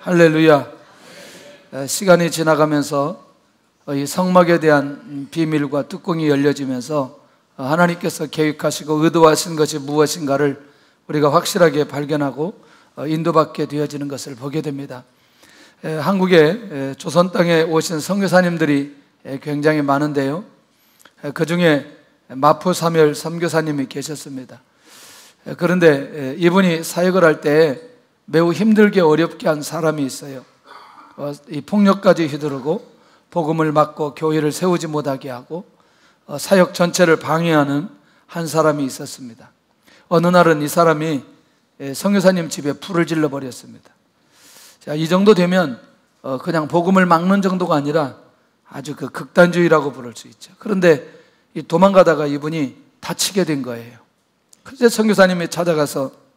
할렐루야. 시간이 지나가면서 이 성막에 대한 비밀과 뚜껑이 열려지면서 하나님께서 계획하시고 의도하신 것이 무엇인가를 우리가 확실하게 발견하고 인도받게 되어지는 것을 보게 됩니다. 한국에 조선 땅에 오신 선교사님들이 굉장히 많은데요, 그 중에 마포사멸 선교사님이 계셨습니다. 그런데 이분이 사역을 할 때 매우 힘들게 어렵게 한 사람이 있어요. 이 폭력까지 휘두르고 복음을 막고 교회를 세우지 못하게 하고 사역 전체를 방해하는 한 사람이 있었습니다. 어느 날은 이 사람이 선교사님 집에 불을 질러 버렸습니다. 자, 이 정도 되면 그냥 복음을 막는 정도가 아니라 아주 그 극단주의라고 부를 수 있죠. 그런데 도망가다가 이분이 다치게 된 거예요. 그래서 선교사님이 찾아가서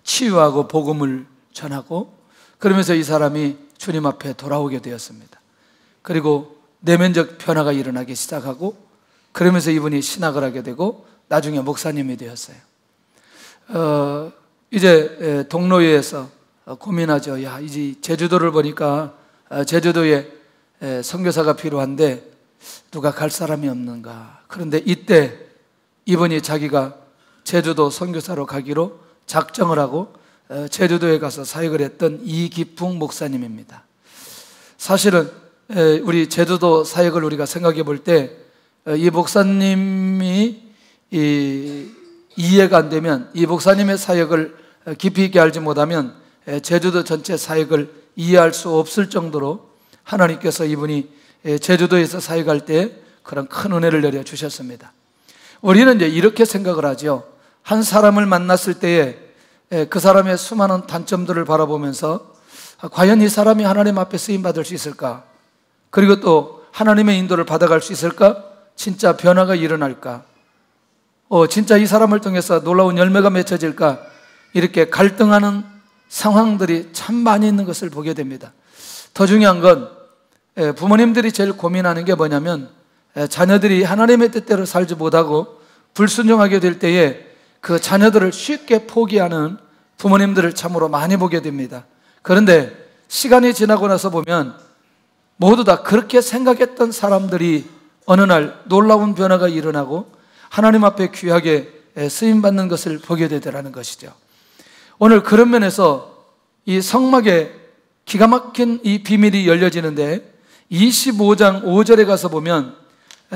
치유하고 복음을 전하고, 그러면서 이 사람이 주님 앞에 돌아오게 되었습니다. 그리고 내면적 변화가 일어나기 시작하고, 그러면서 이분이 신학을 하게 되고 나중에 목사님이 되었어요. 이제 동로에서 고민하죠. 야, 이제 제주도를 보니까 제주도에 선교사가 필요한데 누가 갈 사람이 없는가. 그런데 이때 이분이 자기가 제주도 선교사로 가기로 작정을 하고 제주도에 가서 사역을 했던 이기풍 목사님입니다. 사실은 우리 제주도 사역을 우리가 생각해 볼 때 이 목사님이 이해가 안 되면, 이 목사님의 사역을 깊이 있게 알지 못하면 제주도 전체 사역을 이해할 수 없을 정도로 하나님께서 이분이 제주도에서 사역할 때 그런 큰 은혜를 내려주셨습니다. 우리는 이제 이렇게 생각을 하죠. 한 사람을 만났을 때에 그 사람의 수많은 단점들을 바라보면서 과연 이 사람이 하나님 앞에 쓰임받을 수 있을까? 그리고 또 하나님의 인도를 받아갈 수 있을까? 진짜 변화가 일어날까? 진짜 이 사람을 통해서 놀라운 열매가 맺혀질까? 이렇게 갈등하는 상황들이 참 많이 있는 것을 보게 됩니다. 더 중요한 건 부모님들이 제일 고민하는 게 뭐냐면, 자녀들이 하나님의 뜻대로 살지 못하고 불순종하게 될 때에 그 자녀들을 쉽게 포기하는 부모님들을 참으로 많이 보게 됩니다. 그런데 시간이 지나고 나서 보면 모두 다 그렇게 생각했던 사람들이 어느 날 놀라운 변화가 일어나고 하나님 앞에 귀하게 쓰임받는 것을 보게 되더라는 것이죠. 오늘 그런 면에서 이 성막에 기가 막힌 이 비밀이 열려지는데, 25장 5절에 가서 보면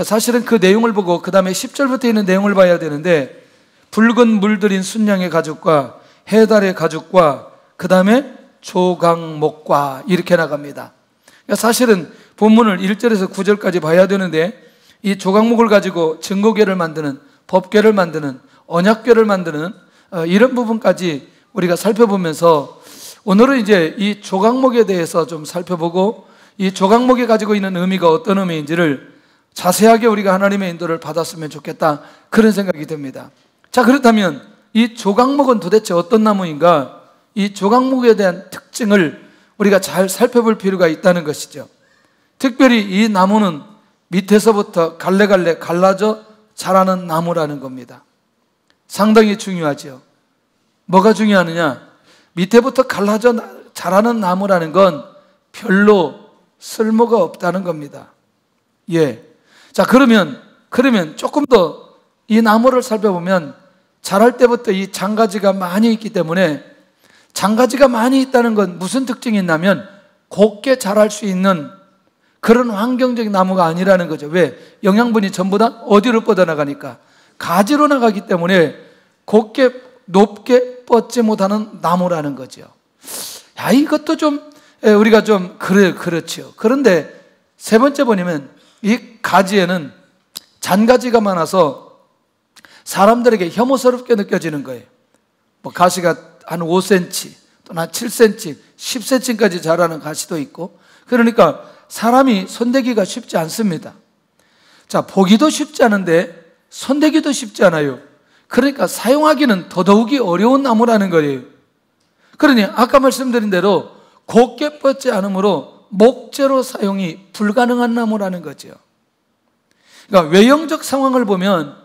사실은 그 내용을 보고 그 다음에 10절부터 있는 내용을 봐야 되는데, 붉은 물들인 순양의 가죽과 해달의 가죽과 그 다음에 조각목과 이렇게 나갑니다. 그러니까 사실은 본문을 1절에서 9절까지 봐야 되는데, 이 조각목을 가지고 증거궤를 만드는, 법궤를 만드는, 언약궤를 만드는 이런 부분까지 우리가 살펴보면서 오늘은 이제 이 조각목에 대해서 좀 살펴보고, 이 조각목이 가지고 있는 의미가 어떤 의미인지를 자세하게 우리가 하나님의 인도를 받았으면 좋겠다, 그런 생각이 듭니다. 자, 그렇다면 이 조각목은 도대체 어떤 나무인가? 이 조각목에 대한 특징을 우리가 잘 살펴볼 필요가 있다는 것이죠. 특별히 이 나무는 밑에서부터 갈래갈래 갈라져 자라는 나무라는 겁니다. 상당히 중요하죠. 뭐가 중요하느냐? 밑에부터 갈라져 자라는 나무라는 건 별로 쓸모가 없다는 겁니다. 예. 자, 그러면 조금 더 이 나무를 살펴보면 자랄 때부터 이 장가지가 많이 있기 때문에, 장가지가 많이 있다는 건 무슨 특징이 있냐면 곱게 자랄 수 있는 그런 환경적인 나무가 아니라는 거죠. 왜? 영양분이 전부 다 어디로 뻗어나가니까 가지로 나가기 때문에 곱게 높게 뻗지 못하는 나무라는 거죠. 야, 이것도 좀 우리가 좀 그렇죠. 그런데 세 번째 보면 이 가지에는 잔가지가 많아서 사람들에게 혐오스럽게 느껴지는 거예요. 뭐 가시가 한 5cm 또는 한 7cm, 10cm까지 자라는 가시도 있고, 그러니까 사람이 손대기가 쉽지 않습니다. 자, 보기도 쉽지 않은데 손대기도 쉽지 않아요. 그러니까 사용하기는 더더욱이 어려운 나무라는 거예요. 그러니 아까 말씀드린 대로 곱게 뻗지 않으므로 목재로 사용이 불가능한 나무라는 거죠. 그러니까 외형적 상황을 보면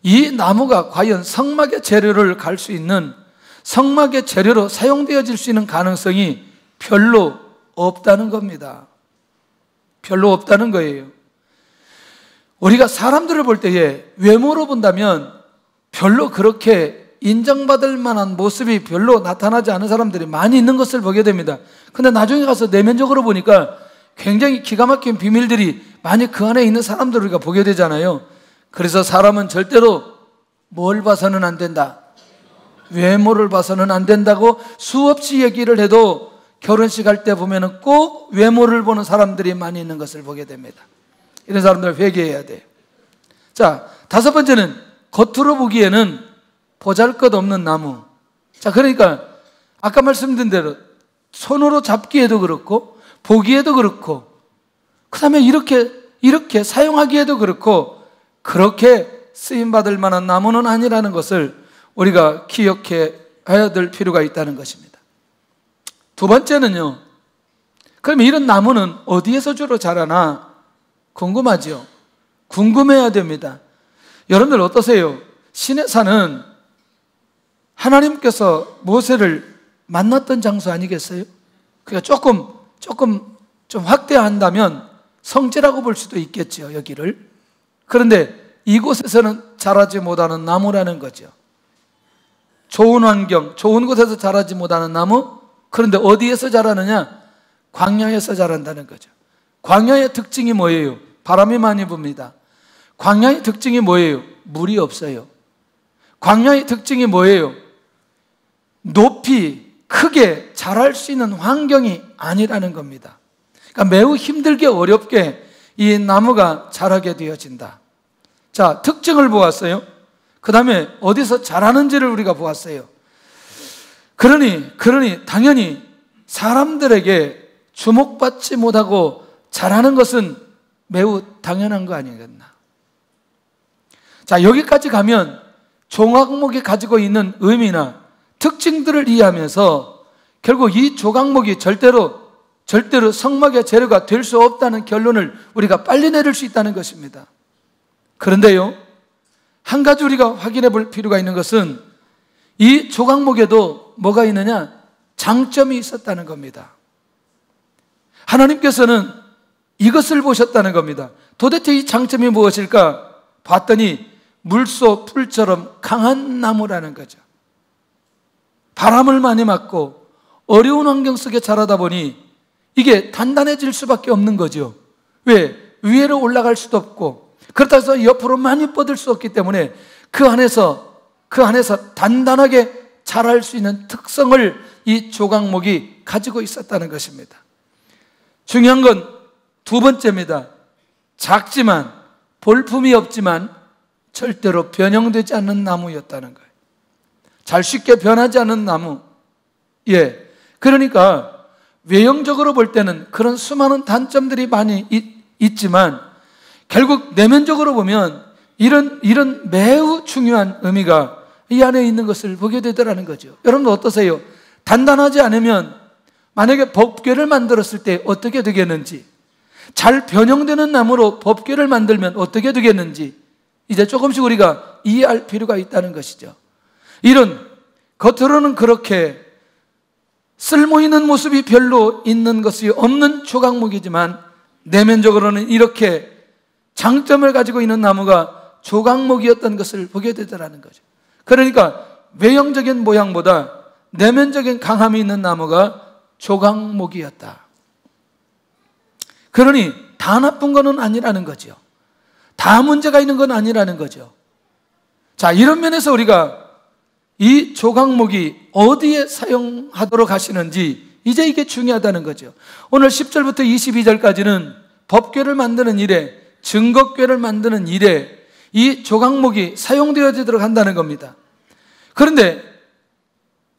이 나무가 과연 성막의 재료를 갈 수 있는, 성막의 재료로 사용되어질 수 있는 가능성이 별로 없다는 겁니다. 별로 없다는 거예요. 우리가 사람들을 볼 때에 외모로 본다면 별로 그렇게 인정받을 만한 모습이 별로 나타나지 않은 사람들이 많이 있는 것을 보게 됩니다. 근데 나중에 가서 내면적으로 보니까 굉장히 기가 막힌 비밀들이 많이 그 안에 있는 사람들을 우리가 보게 되잖아요. 그래서 사람은 절대로 뭘 봐서는 안 된다, 외모를 봐서는 안 된다고 수없이 얘기를 해도 결혼식 할 때 보면은 꼭 외모를 보는 사람들이 많이 있는 것을 보게 됩니다. 이런 사람들 회개해야 돼요. 자, 다섯 번째는 겉으로 보기에는 보잘것없는 나무. 자, 그러니까 아까 말씀드린 대로 손으로 잡기에도 그렇고 보기에도 그렇고 그 다음에 이렇게 사용하기에도 그렇고 그렇게 쓰임받을 만한 나무는 아니라는 것을 우리가 기억해야 될 필요가 있다는 것입니다. 두 번째는요, 그럼 이런 나무는 어디에서 주로 자라나 궁금하죠? 궁금해야 됩니다. 여러분들 어떠세요? 시내산은 하나님께서 모세를 만났던 장소 아니겠어요? 그러니까 조금 좀 확대한다면 성지라고 볼 수도 있겠죠, 여기를. 그런데 이곳에서는 자라지 못하는 나무라는 거죠. 좋은 환경, 좋은 곳에서 자라지 못하는 나무. 그런데 어디에서 자라느냐? 광야에서 자란다는 거죠. 광야의 특징이 뭐예요? 바람이 많이 붑니다. 광야의 특징이 뭐예요? 물이 없어요. 광야의 특징이 뭐예요? 높이 크게 자랄 수 있는 환경이 아니라는 겁니다. 그러니까 매우 힘들게 어렵게 이 나무가 자라게 되어진다. 자, 특징을 보았어요. 그 다음에 어디서 자라는지를 우리가 보았어요. 그러니 당연히 사람들에게 주목받지 못하고 자라는 것은 매우 당연한 거 아니겠나. 자, 여기까지 가면 조각목이 가지고 있는 의미나 특징들을 이해하면서 결국 이 조각목이 절대로 성막의 재료가 될 수 없다는 결론을 우리가 빨리 내릴 수 있다는 것입니다. 그런데요, 한 가지 우리가 확인해 볼 필요가 있는 것은 이 조각목에도 뭐가 있느냐? 장점이 있었다는 겁니다. 하나님께서는 이것을 보셨다는 겁니다. 도대체 이 장점이 무엇일까? 봤더니 물소 풀처럼 강한 나무라는 거죠. 바람을 많이 맞고 어려운 환경 속에 자라다 보니 이게 단단해질 수밖에 없는 거죠. 왜? 위로 올라갈 수도 없고 그렇다고 해서 옆으로 많이 뻗을 수 없기 때문에 그 안에서 단단하게 자랄 수 있는 특성을 이 조각목이 가지고 있었다는 것입니다. 중요한 건 두 번째입니다. 작지만 볼품이 없지만 절대로 변형되지 않는 나무였다는 거예요. 잘 쉽게 변하지 않는 나무. 예. 그러니까 외형적으로 볼 때는 그런 수많은 단점들이 많이 있지만 결국 내면적으로 보면 이런 매우 중요한 의미가 이 안에 있는 것을 보게 되더라는 거죠. 여러분 어떠세요? 단단하지 않으면 만약에 법궤를 만들었을 때 어떻게 되겠는지, 잘 변형되는 나무로 법궤를 만들면 어떻게 되겠는지 이제 조금씩 우리가 이해할 필요가 있다는 것이죠. 이런 겉으로는 그렇게 쓸모있는 모습이 별로 있는 것이 없는 조각목이지만 내면적으로는 이렇게 장점을 가지고 있는 나무가 조각목이었던 것을 보게 되더라는 거죠. 그러니까 외형적인 모양보다 내면적인 강함이 있는 나무가 조각목이었다. 그러니 다 나쁜 것은 아니라는 거죠. 다 문제가 있는 건 아니라는 거죠. 자, 이런 면에서 우리가 이 조각목이 어디에 사용하도록 하시는지 이제 이게 중요하다는 거죠. 오늘 10절부터 22절까지는 법궤를 만드는 일에, 증거궤를 만드는 일에 이 조각목이 사용되어지도록 한다는 겁니다. 그런데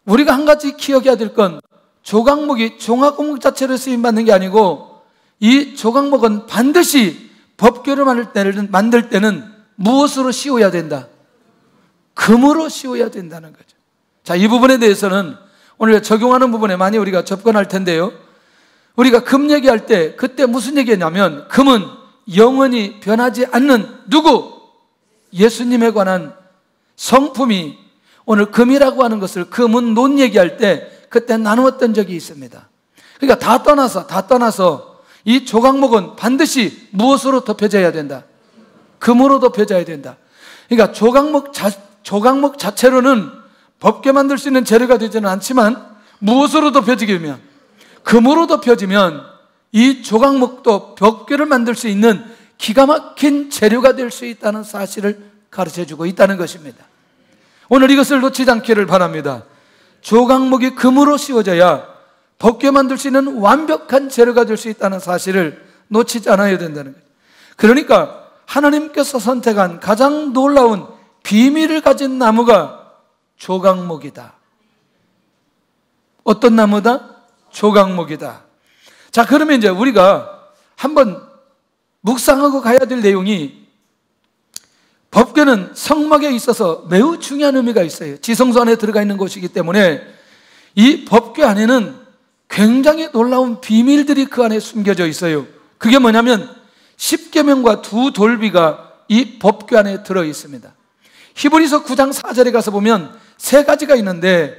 우리가 한 가지 기억해야 될 건 조각목이 종합공목 자체로 쓰임받는 게 아니고 이 조각목은 반드시 법궤를 만들 때는 무엇으로 씌워야 된다? 금으로 씌워야 된다는 거죠. 자, 이 부분에 대해서는 오늘 적용하는 부분에 많이 우리가 접근할 텐데요. 우리가 금 얘기할 때 그때 무슨 얘기냐면 금은 영원히 변하지 않는 누구? 예수님에 관한 성품이 오늘 금이라고 하는 것을 금은 논 얘기할 때 그때 나누었던 적이 있습니다. 그러니까 다 떠나서 이 조각목은 반드시 무엇으로 덮여져야 된다? 금으로 덮여져야 된다. 그러니까 조각목 자체로는 법궤 만들 수 있는 재료가 되지는 않지만 무엇으로 덮여지게 되면, 금으로 덮여지면 이 조각목도 법궤를 만들 수 있는 기가 막힌 재료가 될 수 있다는 사실을 가르쳐주고 있다는 것입니다. 오늘 이것을 놓치지 않기를 바랍니다. 조각목이 금으로 씌워져야 법궤 만들 수 있는 완벽한 재료가 될 수 있다는 사실을 놓치지 않아야 된다는 거예요. 그러니까 하나님께서 선택한 가장 놀라운 비밀을 가진 나무가 조각목이다. 어떤 나무다? 조각목이다. 자, 그러면 이제 우리가 한번 묵상하고 가야 될 내용이, 법궤는 성막에 있어서 매우 중요한 의미가 있어요. 지성소 안에 들어가 있는 곳이기 때문에 이 법궤 안에는 굉장히 놀라운 비밀들이 그 안에 숨겨져 있어요. 그게 뭐냐면 10계명과 2돌비가 이 법궤 안에 들어 있습니다. 히브리서 9장 4절에 가서 보면 3가지가 있는데,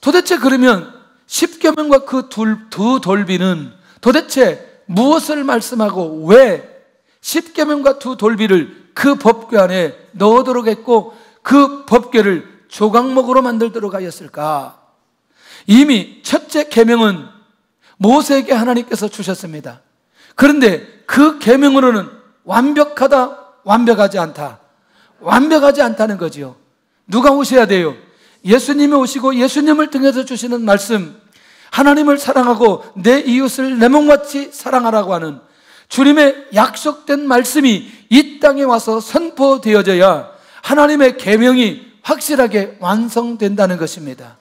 도대체 그러면 10계명과 그 2돌비는 도대체 무엇을 말씀하고 왜 10계명과 2돌비를 그 법궤 안에 넣어도록 했고 그 법궤를 조각목으로 만들도록 하였을까? 이미 첫째 계명은 모세에게 하나님께서 주셨습니다. 그런데 그 계명으로는 완벽하다, 완벽하지 않다. 완벽하지 않다는 거지요. 누가 오셔야 돼요? 예수님이 오시고 예수님을 통해서 주시는 말씀, 하나님을 사랑하고 내 이웃을 내 몸같이 사랑하라고 하는 주님의 약속된 말씀이 이 땅에 와서 선포되어져야 하나님의 계명이 확실하게 완성된다는 것입니다.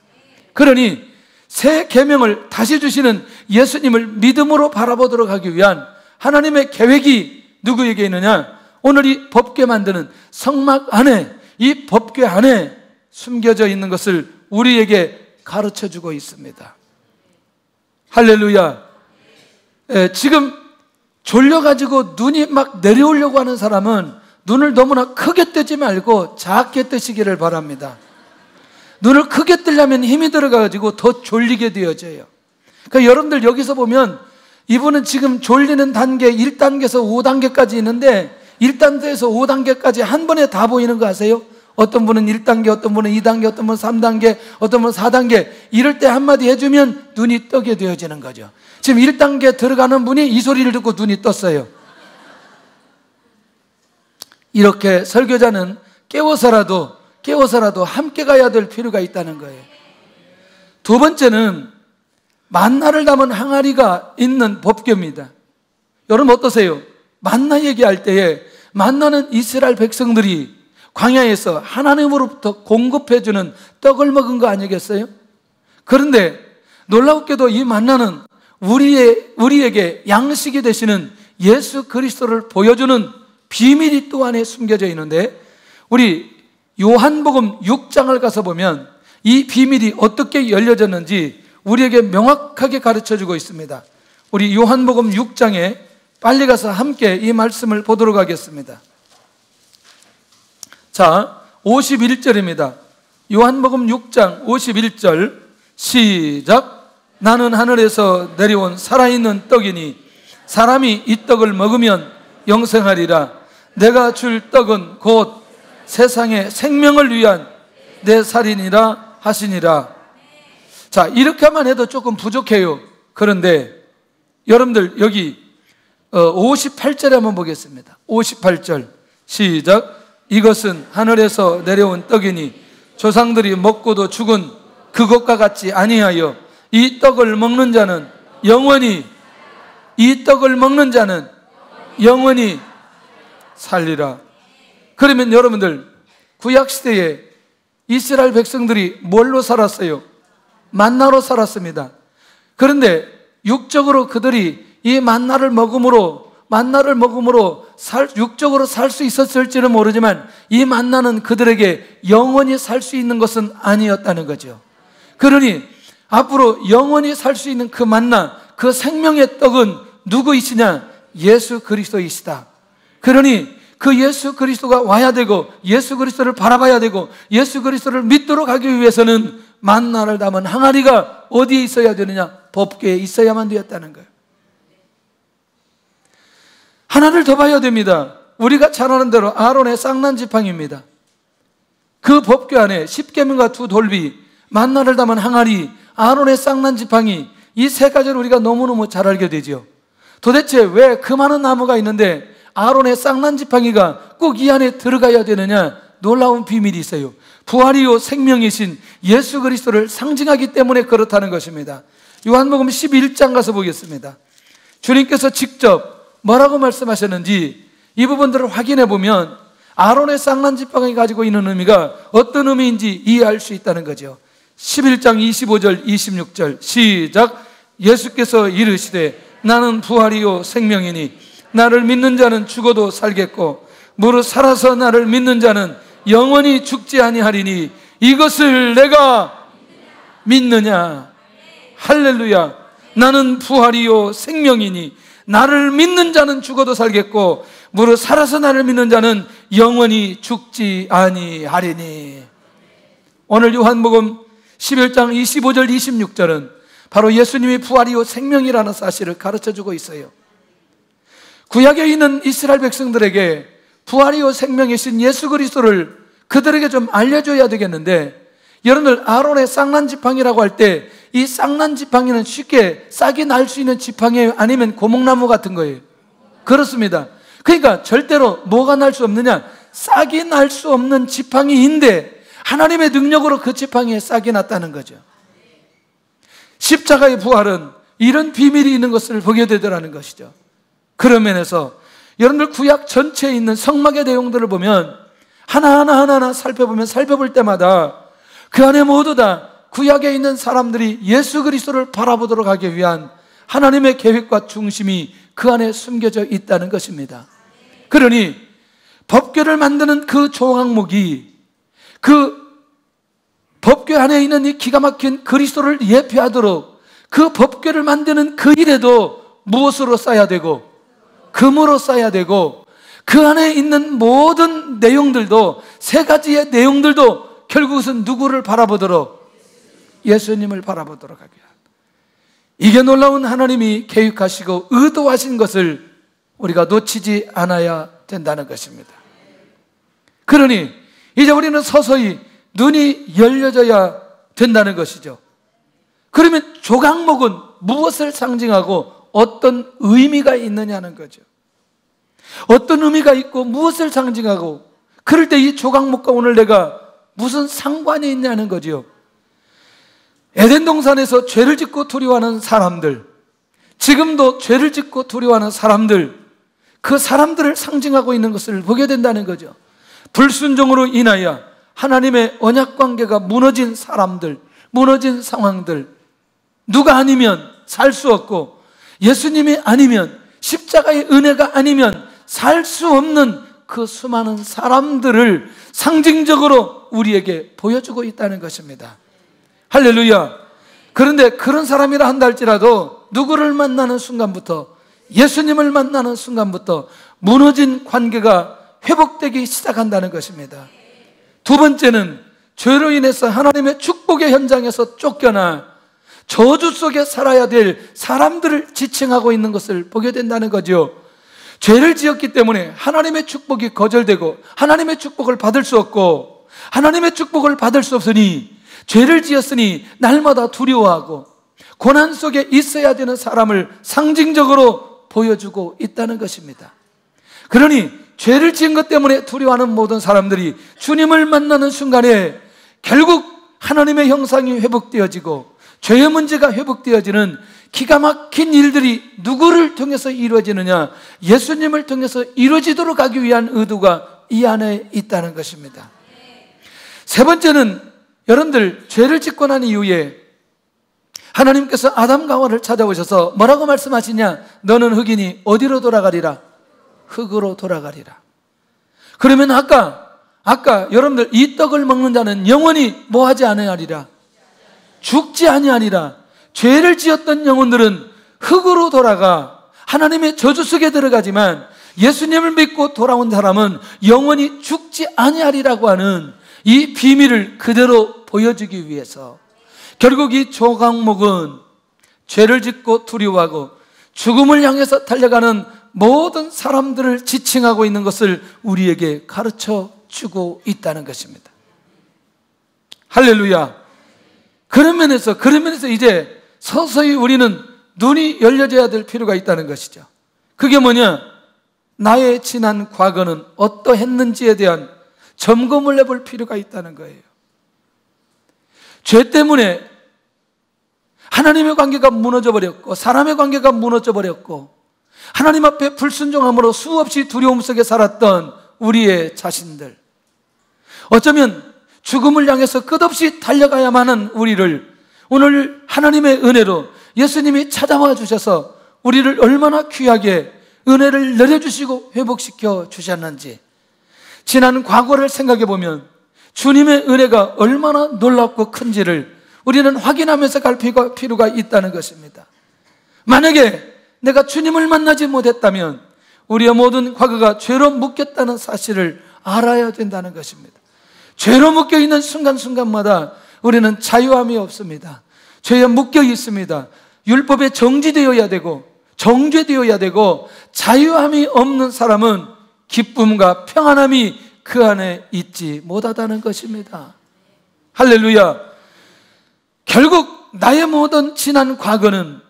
그러니 새 계명을 다시 주시는 예수님을 믿음으로 바라보도록 하기 위한 하나님의 계획이 누구에게 있느냐? 오늘 이 법궤 만드는 성막 안에, 이 법궤 안에 숨겨져 있는 것을 우리에게 가르쳐주고 있습니다. 할렐루야. 지금 졸려가지고 눈이 막 내려오려고 하는 사람은 눈을 너무나 크게 뜨지 말고 작게 뜨시기를 바랍니다. 눈을 크게 뜨려면 힘이 들어가가지고 더 졸리게 되어져요. 그러니까 여러분들 여기서 보면 이분은 지금 졸리는 단계 1단계에서 5단계까지 있는데 1단계에서 5단계까지 한 번에 다 보이는 거 아세요? 어떤 분은 1단계, 어떤 분은 2단계, 어떤 분은 3단계, 어떤 분은 4단계. 이럴 때 한마디 해주면 눈이 뜨게 되어지는 거죠. 지금 1단계 들어가는 분이 이 소리를 듣고 눈이 떴어요. 이렇게 설교자는 깨워서라도 함께 가야 될 필요가 있다는 거예요. 두 번째는 만나를 담은 항아리가 있는 법궤입니다. 여러분 어떠세요? 만나 얘기할 때에 만나는 이스라엘 백성들이 광야에서 하나님으로부터 공급해주는 떡을 먹은 거 아니겠어요? 그런데 놀랍게도 이 만나는 우리에게 양식이 되시는 예수 그리스도를 보여주는 비밀이 또 안에 숨겨져 있는데, 우리 요한복음 6장을 가서 보면 이 비밀이 어떻게 열려졌는지 우리에게 명확하게 가르쳐주고 있습니다. 우리 요한복음 6장에 빨리 가서 함께 이 말씀을 보도록 하겠습니다. 자, 51절입니다. 요한복음 6장 51절 시작. 나는 하늘에서 내려온 살아있는 떡이니 사람이 이 떡을 먹으면 영생하리라. 내가 줄 떡은 곧 세상의 생명을 위한 내 살이니라 하시니라. 자, 이렇게만 해도 조금 부족해요. 그런데 여러분들 여기 58절에 한번 보겠습니다. 58절 시작. 이것은 하늘에서 내려온 떡이니 조상들이 먹고도 죽은 그것과 같지 아니하여 이 떡을 먹는 자는 영원히 살리라. 그러면 여러분들 구약시대에 이스라엘 백성들이 뭘로 살았어요? 만나로 살았습니다. 그런데 육적으로 그들이 이 만나를 먹음으로 육적으로 살 수 있었을지는 모르지만 이 만나는 그들에게 영원히 살 수 있는 것은 아니었다는 거죠. 그러니 앞으로 영원히 살 수 있는 그 만나, 그 생명의 떡은 누구이시냐? 예수 그리스도이시다. 그러니 그 예수 그리스도가 와야 되고 예수 그리스도를 바라봐야 되고 예수 그리스도를 믿도록 하기 위해서는 만나를 담은 항아리가 어디에 있어야 되느냐? 법궤에 있어야만 되었다는 거예요. 하나를 더 봐야 됩니다. 우리가 잘 아는 대로 아론의 쌍난 지팡이입니다. 그 법궤 안에 십계명과 두 돌비, 만나를 담은 항아리, 아론의 쌍난 지팡이, 이 세 가지를 우리가 너무너무 잘 알게 되죠. 도대체 왜 그 많은 나무가 있는데 아론의 쌍난 지팡이가 꼭 이 안에 들어가야 되느냐? 놀라운 비밀이 있어요. 부활이요 생명이신 예수 그리스도를 상징하기 때문에 그렇다는 것입니다. 요한복음 11장 가서 보겠습니다. 주님께서 직접 뭐라고 말씀하셨는지 이 부분들을 확인해 보면 아론의 쌍난 지팡이 가지고 있는 의미가 어떤 의미인지 이해할 수 있다는 거죠. 11장 25절 26절 시작. 예수께서 이르시되 나는 부활이요 생명이니 나를 믿는 자는 죽어도 살겠고 무릇 살아서 나를 믿는 자는 영원히 죽지 아니하리니 이것을 내가 믿느냐? 할렐루야. 나는 부활이요 생명이니 나를 믿는 자는 죽어도 살겠고 무릇 살아서 나를 믿는 자는 영원히 죽지 아니하리니. 오늘 요한복음 11장 25절 26절은 바로 예수님이 부활이요 생명이라는 사실을 가르쳐주고 있어요. 구약에 있는 이스라엘 백성들에게 부활이요 생명이신 예수 그리스도를 그들에게 좀 알려줘야 되겠는데, 여러분들 아론의 쌍난 지팡이라고 할 때 이 쌍난 지팡이는 쉽게 싹이 날 수 있는 지팡이에요? 아니면 고목나무 같은 거예요? 그렇습니다. 그러니까 절대로 뭐가 날 수 없느냐? 싹이 날 수 없는 지팡이인데 하나님의 능력으로 그 지팡이에 싹이 났다는 거죠. 십자가의 부활은 이런 비밀이 있는 것을 보게 되더라는 것이죠. 그런 면에서 여러분들 구약 전체에 있는 성막의 내용들을 보면 하나하나 살펴볼 때마다 그 안에 모두 다 구약에 있는 사람들이 예수 그리스도를 바라보도록 하기 위한 하나님의 계획과 중심이 그 안에 숨겨져 있다는 것입니다. 그러니 법궤를 만드는 그 조각목이 그 법궤 안에 있는 이 기가 막힌 그리스도를 예표하도록 그 법궤를 만드는 그 일에도 무엇으로 써야 되고 금으로 써야 되고 그 안에 있는 모든 내용들도 세 가지의 내용들도 결국은 누구를 바라보도록? 예수님을 바라보도록 하게 합니다. 이게 놀라운 하나님이 계획하시고 의도하신 것을 우리가 놓치지 않아야 된다는 것입니다. 그러니 이제 우리는 서서히 눈이 열려져야 된다는 것이죠. 그러면 조각목은 무엇을 상징하고 어떤 의미가 있느냐는 거죠. 어떤 의미가 있고 무엇을 상징하고, 그럴 때 이 조각목과 오늘 내가 무슨 상관이 있냐는 거죠. 에덴 동산에서 죄를 짓고 두려워하는 사람들, 지금도 죄를 짓고 두려워하는 사람들, 그 사람들을 상징하고 있는 것을 보게 된다는 거죠. 불순종으로 인하여 하나님의 언약 관계가 무너진 사람들, 무너진 상황들, 누가 아니면 살 수 없고 예수님이 아니면, 십자가의 은혜가 아니면 살 수 없는 그 수많은 사람들을 상징적으로 우리에게 보여주고 있다는 것입니다. 할렐루야. 그런데 그런 사람이라 한다 할지라도 누구를 만나는 순간부터, 예수님을 만나는 순간부터 무너진 관계가 회복되기 시작한다는 것입니다. 두 번째는 죄로 인해서 하나님의 축복의 현장에서 쫓겨나 저주 속에 살아야 될 사람들을 지칭하고 있는 것을 보게 된다는 거죠. 죄를 지었기 때문에 하나님의 축복이 거절되고 하나님의 축복을 받을 수 없고, 하나님의 축복을 받을 수 없으니 죄를 지었으니 날마다 두려워하고 고난 속에 있어야 되는 사람을 상징적으로 보여주고 있다는 것입니다. 그러니 죄를 지은 것 때문에 두려워하는 모든 사람들이 주님을 만나는 순간에 결국 하나님의 형상이 회복되어지고 죄의 문제가 회복되어지는 기가 막힌 일들이 누구를 통해서 이루어지느냐? 예수님을 통해서 이루어지도록 하기 위한 의도가 이 안에 있다는 것입니다. 세 번째는 여러분들 죄를 짓고 난 이후에 하나님께서 아담과 하와를 찾아오셔서 뭐라고 말씀하시냐? 너는 흙이니 어디로 돌아가리라? 흙으로 돌아가리라. 그러면 아까 여러분들 이 떡을 먹는 자는 영원히 뭐하지 아니하리라? 죽지 아니하리라. 죄를 지었던 영혼들은 흙으로 돌아가 하나님의 저주 속에 들어가지만 예수님을 믿고 돌아온 사람은 영원히 죽지 아니하리라고 하는 이 비밀을 그대로 보여주기 위해서 결국 이 조각목은 죄를 짓고 두려워하고 죽음을 향해서 달려가는 모든 사람들을 지칭하고 있는 것을 우리에게 가르쳐 주고 있다는 것입니다. 할렐루야. 그런 면에서 이제 서서히 우리는 눈이 열려져야 될 필요가 있다는 것이죠. 그게 뭐냐? 나의 지난 과거는 어떠했는지에 대한 점검을 해볼 필요가 있다는 거예요. 죄 때문에 하나님의 관계가 무너져 버렸고 사람의 관계가 무너져 버렸고 하나님 앞에 불순종함으로 수없이 두려움 속에 살았던 우리의 자신들, 어쩌면 죽음을 향해서 끝없이 달려가야만 하는 우리를 오늘 하나님의 은혜로 예수님이 찾아와 주셔서 우리를 얼마나 귀하게 은혜를 내려주시고 회복시켜 주셨는지 지난 과거를 생각해 보면 주님의 은혜가 얼마나 놀랍고 큰지를 우리는 확인하면서 갈 필요가 있다는 것입니다. 만약에 내가 주님을 만나지 못했다면 우리의 모든 과거가 죄로 묶였다는 사실을 알아야 된다는 것입니다. 죄로 묶여있는 순간순간마다 우리는 자유함이 없습니다. 죄에 묶여 있습니다. 율법에 정지되어야 되고 정죄되어야 되고 자유함이 없는 사람은 기쁨과 평안함이 그 안에 있지 못하다는 것입니다. 할렐루야. 결국 나의 모든 지난 과거는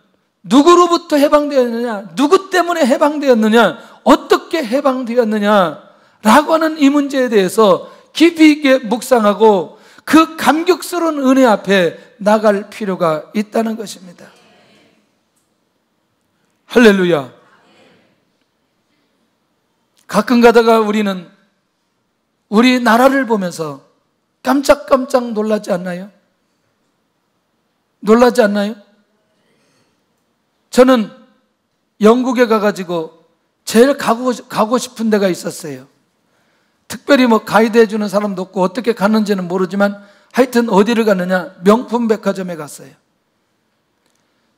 누구로부터 해방되었느냐, 누구 때문에 해방되었느냐, 어떻게 해방되었느냐 라고 하는 이 문제에 대해서 깊이 있게 묵상하고 그 감격스러운 은혜 앞에 나갈 필요가 있다는 것입니다. 할렐루야. 가끔 가다가 우리는 우리 나라를 보면서 깜짝깜짝 놀라지 않나요? 놀라지 않나요? 저는 영국에 가가지고 제일 가고 싶은 데가 있었어요. 특별히 뭐 가이드 해주는 사람도 없고 어떻게 갔는지는 모르지만 하여튼 어디를 갔느냐? 명품 백화점에 갔어요.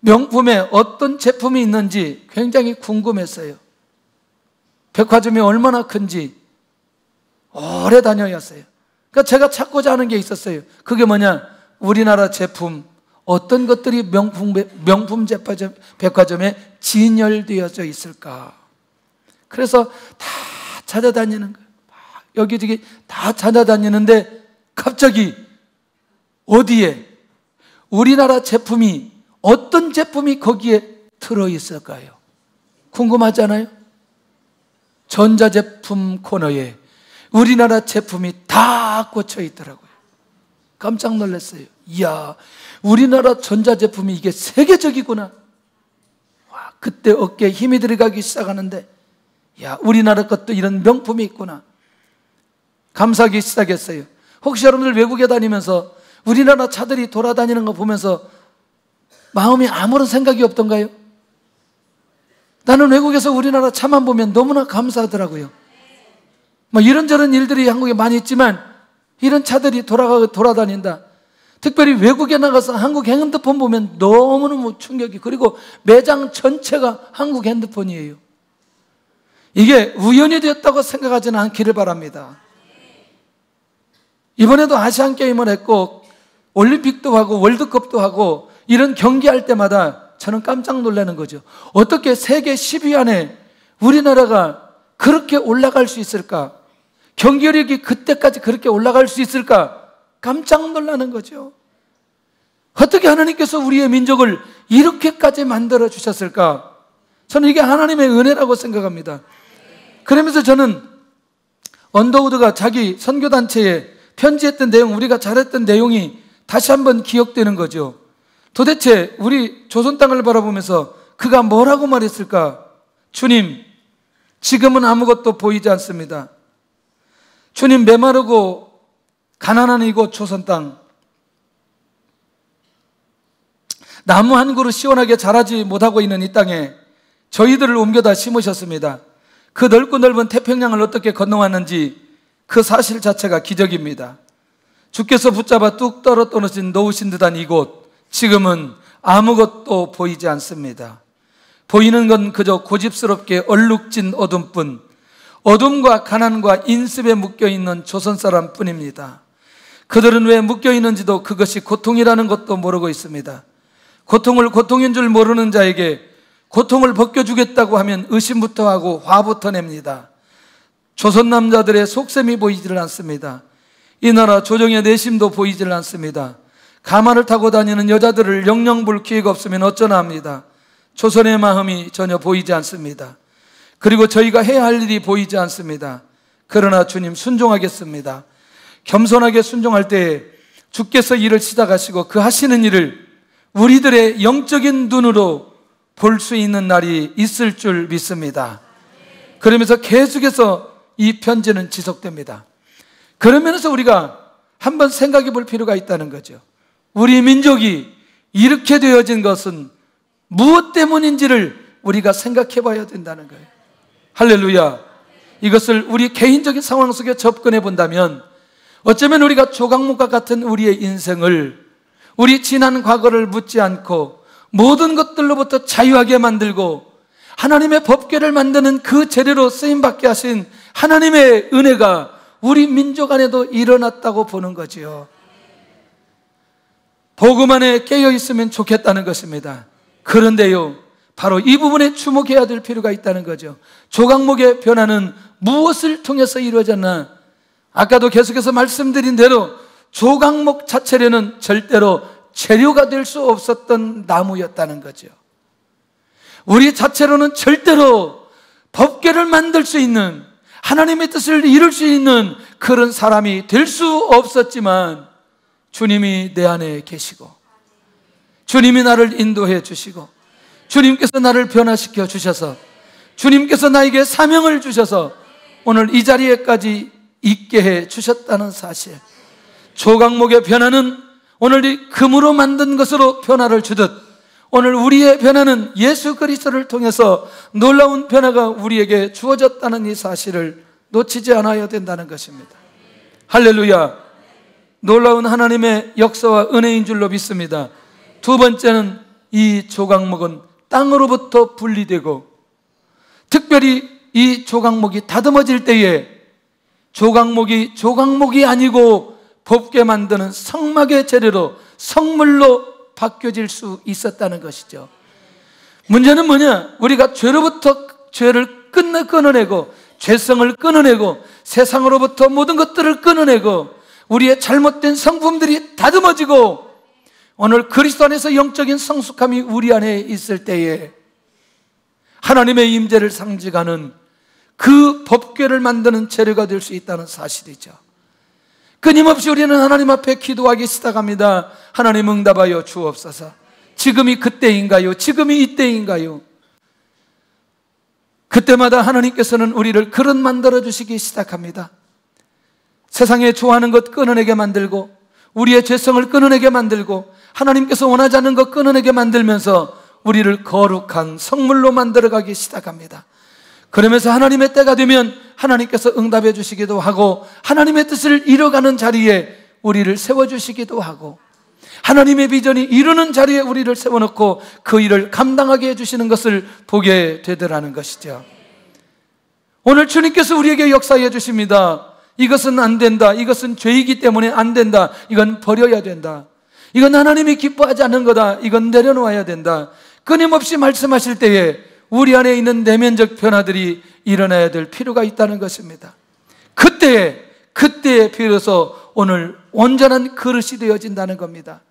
명품에 어떤 제품이 있는지 굉장히 궁금했어요. 백화점이 얼마나 큰지 오래 다녀야 했어요. 그러니까 제가 찾고자 하는 게 있었어요. 그게 뭐냐? 우리나라 제품 어떤 것들이 명품 백화점에 진열되어져 있을까? 그래서 다 찾아다니는 거예요. 여기저기 다 찾아다니는데 갑자기 어디에 우리나라 제품이 어떤 제품이 거기에 들어있을까요? 궁금하잖아요? 전자제품 코너에 우리나라 제품이 다 꽂혀 있더라고요. 깜짝 놀랐어요. 이야, 우리나라 전자제품이 이게 세계적이구나. 와, 그때 어깨에 힘이 들어가기 시작하는데 야, 우리나라 것도 이런 명품이 있구나. 감사하기 시작했어요. 혹시 여러분들 외국에 다니면서 우리나라 차들이 돌아다니는 거 보면서 마음이 아무런 생각이 없던가요? 나는 외국에서 우리나라 차만 보면 너무나 감사하더라고요. 뭐 이런저런 일들이 한국에 많이 있지만 이런 차들이 돌아다닌다. 특별히 외국에 나가서 한국 핸드폰 보면 너무너무 충격이, 그리고 매장 전체가 한국 핸드폰이에요. 이게 우연이 되었다고 생각하지는 않기를 바랍니다. 이번에도 아시안 게임을 했고 올림픽도 하고 월드컵도 하고 이런 경기할 때마다 저는 깜짝 놀라는 거죠. 어떻게 세계 10위 안에 우리나라가 그렇게 올라갈 수 있을까? 경기력이 그때까지 그렇게 올라갈 수 있을까? 깜짝 놀라는 거죠. 어떻게 하나님께서 우리의 민족을 이렇게까지 만들어 주셨을까? 저는 이게 하나님의 은혜라고 생각합니다. 그러면서 저는 언더우드가 자기 선교단체에 편지했던 내용, 우리가 잘했던 내용이 다시 한번 기억되는 거죠. 도대체 우리 조선 땅을 바라보면서 그가 뭐라고 말했을까? 주님, 지금은 아무것도 보이지 않습니다. 주님, 메마르고 가난한 이곳 조선 땅, 나무 한 그루 시원하게 자라지 못하고 있는 이 땅에 저희들을 옮겨다 심으셨습니다. 그 넓고 넓은 태평양을 어떻게 건너왔는지 그 사실 자체가 기적입니다. 주께서 붙잡아 뚝 떨어뜨리신 놓으신 듯한 이곳, 지금은 아무것도 보이지 않습니다. 보이는 건 그저 고집스럽게 얼룩진 어둠뿐, 어둠과 가난과 인습에 묶여있는 조선 사람 뿐입니다. 그들은 왜 묶여 있는지도, 그것이 고통이라는 것도 모르고 있습니다. 고통을 고통인 줄 모르는 자에게 고통을 벗겨주겠다고 하면 의심부터 하고 화부터 냅니다. 조선 남자들의 속셈이 보이질 않습니다. 이 나라 조정의 내심도 보이질 않습니다. 가마를 타고 다니는 여자들을 영영 볼 기회가 없으면 어쩌나 합니다. 조선의 마음이 전혀 보이지 않습니다. 그리고 저희가 해야 할 일이 보이지 않습니다. 그러나 주님 순종하겠습니다. 겸손하게 순종할 때에 주께서 일을 시작하시고 그 하시는 일을 우리들의 영적인 눈으로 볼 수 있는 날이 있을 줄 믿습니다. 그러면서 계속해서 이 편지는 지속됩니다. 그러면서 우리가 한번 생각해 볼 필요가 있다는 거죠. 우리 민족이 이렇게 되어진 것은 무엇 때문인지를 우리가 생각해 봐야 된다는 거예요. 할렐루야. 이것을 우리 개인적인 상황 속에 접근해 본다면 어쩌면 우리가 조각목과 같은 우리의 인생을 우리 지난 과거를 묻지 않고 모든 것들로부터 자유하게 만들고 하나님의 법궤를 만드는 그 재료로 쓰임받게 하신 하나님의 은혜가 우리 민족 안에도 일어났다고 보는 거지요. 복음 안에 깨어 있으면 좋겠다는 것입니다. 그런데요, 바로 이 부분에 주목해야 될 필요가 있다는 거죠. 조각목의 변화는 무엇을 통해서 이루어졌나? 아까도 계속해서 말씀드린 대로 조각목 자체로는 절대로 재료가 될 수 없었던 나무였다는 거죠. 우리 자체로는 절대로 법궤를 만들 수 있는, 하나님의 뜻을 이룰 수 있는 그런 사람이 될 수 없었지만 주님이 내 안에 계시고 주님이 나를 인도해 주시고 주님께서 나를 변화시켜 주셔서 주님께서 나에게 사명을 주셔서 오늘 이 자리에까지 있게 해 주셨다는 사실. 조각목의 변화는 오늘 이 금으로 만든 것으로 변화를 주듯 오늘 우리의 변화는 예수 그리스도를 통해서 놀라운 변화가 우리에게 주어졌다는 이 사실을 놓치지 않아야 된다는 것입니다. 할렐루야. 놀라운 하나님의 역사와 은혜인 줄로 믿습니다. 두 번째는 이 조각목은 땅으로부터 분리되고 특별히 이 조각목이 다듬어질 때에 조각목이 아니고 법궤 만드는 성막의 재료로 성물로 바뀌어질 수 있었다는 것이죠. 문제는 뭐냐? 우리가 죄를 끊어내고 죄성을 끊어내고 세상으로부터 모든 것들을 끊어내고 우리의 잘못된 성품들이 다듬어지고 오늘 그리스도 안에서 영적인 성숙함이 우리 안에 있을 때에 하나님의 임재를 상징하는 그 법궤를 만드는 재료가 될 수 있다는 사실이죠. 끊임없이 우리는 하나님 앞에 기도하기 시작합니다. 하나님 응답하여 주옵소서. 지금이 그때인가요? 지금이 이때인가요? 그때마다 하나님께서는 우리를 그릇 만들어 주시기 시작합니다. 세상에 좋아하는 것 끊어내게 만들고 우리의 죄성을 끊어내게 만들고 하나님께서 원하지 않는 것 끊어내게 만들면서 우리를 거룩한 성물로 만들어가기 시작합니다. 그러면서 하나님의 때가 되면 하나님께서 응답해 주시기도 하고 하나님의 뜻을 이뤄가는 자리에 우리를 세워주시기도 하고 하나님의 비전이 이루는 자리에 우리를 세워놓고 그 일을 감당하게 해주시는 것을 보게 되더라는 것이죠. 오늘 주님께서 우리에게 역사해 주십니다. 이것은 안 된다. 이것은 죄이기 때문에 안 된다. 이건 버려야 된다. 이건 하나님이 기뻐하지 않는 거다. 이건 내려놓아야 된다. 끊임없이 말씀하실 때에 우리 안에 있는 내면적 변화들이 일어나야 될 필요가 있다는 것입니다. 그때에 비로소 오늘 온전한 그릇이 되어진다는 겁니다.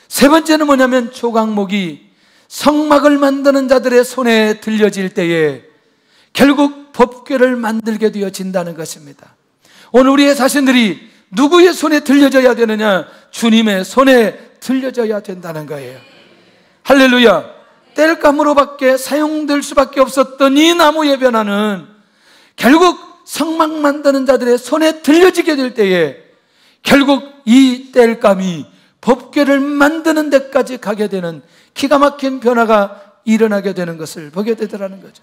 세 번째는 뭐냐면 조각목이 성막을 만드는 자들의 손에 들려질 때에 결국 법궤를 만들게 되어진다는 것입니다. 오늘 우리의 자신들이 누구의 손에 들려져야 되느냐? 주님의 손에 들려져야 된다는 거예요. 할렐루야. 땔감으로밖에 사용될 수밖에 없었던 이 나무의 변화는 결국 성막 만드는 자들의 손에 들려지게 될 때에 결국 이 땔감이 법궤를 만드는 데까지 가게 되는 기가 막힌 변화가 일어나게 되는 것을 보게 되더라는 거죠.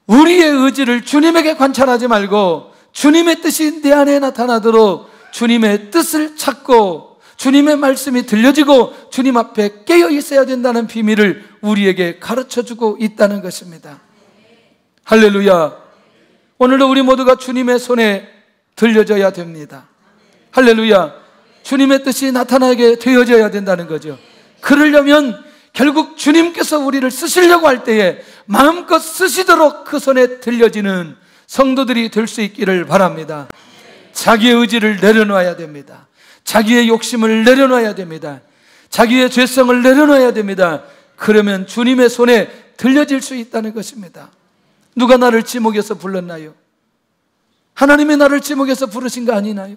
우리의 의지를 주님에게 관찰하지 말고 주님의 뜻이 내 안에 나타나도록 주님의 뜻을 찾고 주님의 말씀이 들려지고 주님 앞에 깨어 있어야 된다는 비밀을 우리에게 가르쳐주고 있다는 것입니다. 할렐루야. 오늘도 우리 모두가 주님의 손에 들려져야 됩니다. 할렐루야. 주님의 뜻이 나타나게 되어져야 된다는 거죠. 그러려면 결국 주님께서 우리를 쓰시려고 할 때에 마음껏 쓰시도록 그 손에 들려지는 성도들이 될 수 있기를 바랍니다. 자기의 의지를 내려놔야 됩니다. 자기의 욕심을 내려놔야 됩니다. 자기의 죄성을 내려놔야 됩니다. 그러면 주님의 손에 들려질 수 있다는 것입니다. 누가 나를 지목해서 불렀나요? 하나님이 나를 지목해서 부르신 거 아니나요?